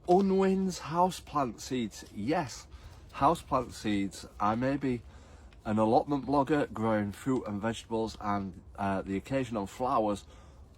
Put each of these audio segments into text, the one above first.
Unwins Houseplant Seeds. Yes, houseplant seeds. I may be an allotment blogger growing fruit and vegetables and the occasional flowers,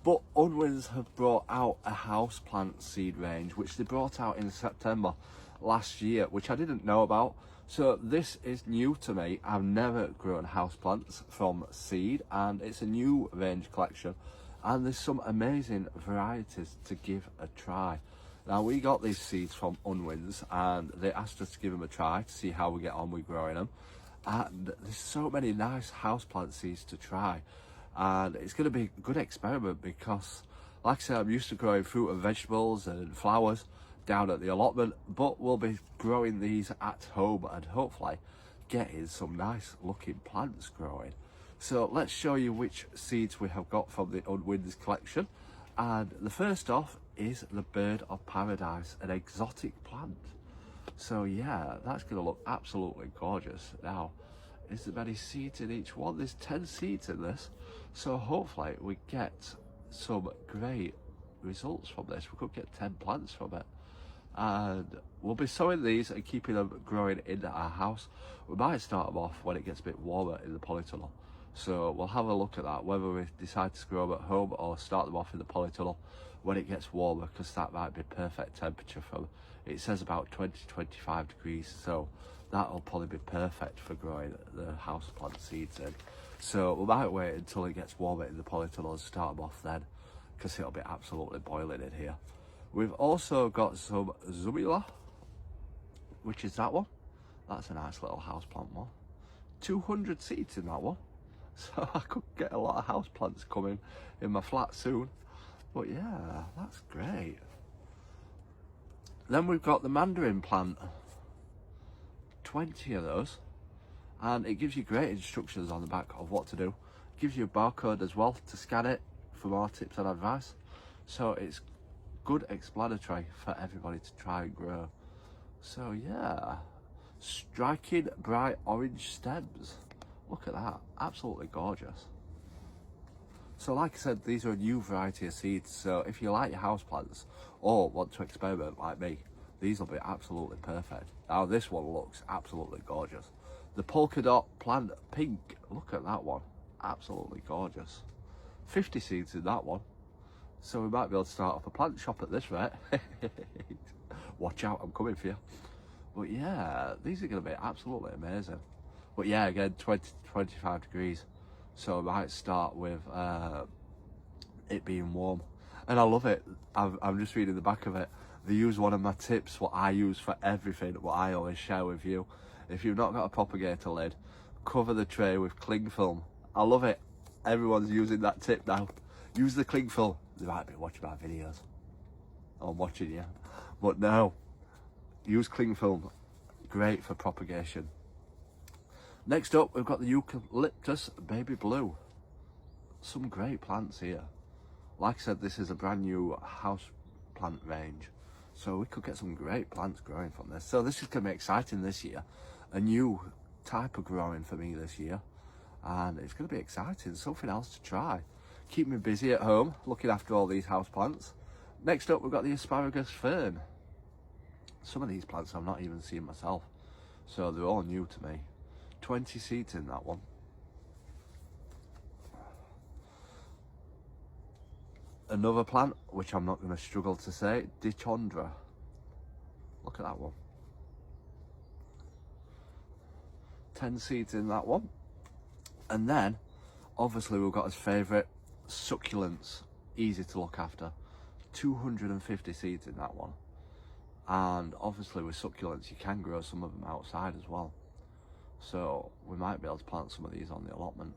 but Unwins have brought out a houseplant seed range, which they brought out in September last year, which I didn't know about. So this is new to me. I've never grown houseplants from seed, and it's a new range collection, and there's some amazing varieties to give a try. Now, we got these seeds from Unwins and they asked us to give them a try to see how we get on with growing them, and there's so many nice houseplant seeds to try, and it's going to be a good experiment because, like I said, I'm used to growing fruit and vegetables and flowers down at the allotment, but we'll be growing these at home and hopefully getting some nice looking plants growing. So let's show you which seeds we have got from the Unwins collection. And the first off is the Bird of Paradise, an exotic plant. So yeah, that's going to look absolutely gorgeous. Now, is there many seeds in each one? There's 10 seeds in this, so hopefully we get some great results from this. We could get 10 plants from it, and we'll be sowing these and keeping them growing in our house. We might start them off when it gets a bit warmer in the polytunnel, so we'll have a look at that, whether we decide to grow them at home or start them off in the polytunnel when it gets warmer, because that might be perfect temperature. From it says about 20-25 degrees, so that'll probably be perfect for growing the houseplant seeds in. So we might wait until it gets warmer in the polytunnel and start them off then, because it'll be absolutely boiling in here. We've also got some Zumila, which is that one. That's a nice little houseplant one. 200 seeds in that one. So I could get a lot of houseplants coming in my flat soon. But yeah, that's great. Then we've got the mandarin plant. 20 of those. And it gives you great instructions on the back of what to do. It gives you a barcode as well to scan it for more tips and advice. So it's good explanatory for everybody to try and grow. So yeah, striking bright orange stems. Look at that, absolutely gorgeous. So like I said, these are a new variety of seeds, so if you like your houseplants or want to experiment like me, these will be absolutely perfect. Now this one looks absolutely gorgeous. The polka dot plant pink, look at that one, absolutely gorgeous. 50 seeds in that one. So we might be able to start up a plant shop at this rate. Watch out, I'm coming for you. But yeah, these are going to be absolutely amazing. But yeah, again, 20-25 degrees. So I might start with it being warm. And I love it. I'm just reading the back of it. They use one of my tips, what I use for everything, what I always share with you. If you've not got a propagator lid, cover the tray with cling film. I love it. Everyone's using that tip now. Use the cling film. They might be watching my videos. I'm watching you. But no, use cling film. Great for propagation. Next up, we've got the eucalyptus baby blue. Some great plants here. Like I said, this is a brand new house plant range, so we could get some great plants growing from this. So this is going to be exciting this year. A new type of growing for me this year, and it's going to be exciting. Something else to try. Keep me busy at home, looking after all these house plants. Next up, we've got the asparagus fern. Some of these plants I've not even seen myself, so they're all new to me. 20 seeds in that one. Another plant, which I'm not going to struggle to say, Dichondra. Look at that one. 10 seeds in that one. And then, obviously, we've got his favourite, succulents. Easy to look after. 250 seeds in that one. And obviously with succulents, you can grow some of them outside as well. So we might be able to plant some of these on the allotment.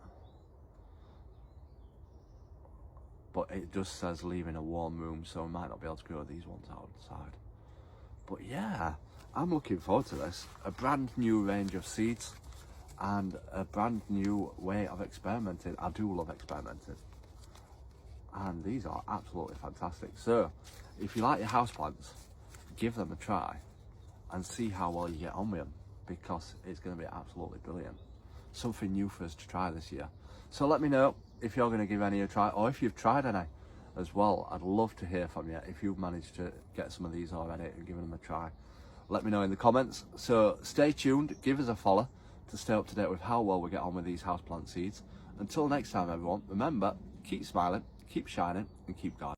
But it just says leave in a warm room, so we might not be able to grow these ones outside. But yeah, I'm looking forward to this. A brand new range of seeds and a brand new way of experimenting. I do love experimenting. And these are absolutely fantastic. So if you like your houseplants, give them a try and see how well you get on with them, because it's going to be absolutely brilliant. Something new for us to try this year. So let me know if you're going to give any a try, or if you've tried any as well. I'd love to hear from you if you've managed to get some of these already and given them a try. Let me know in the comments. So stay tuned, give us a follow to stay up to date with how well we get on with these houseplant seeds. Until next time everyone, remember, keep smiling, keep shining and keep gardening.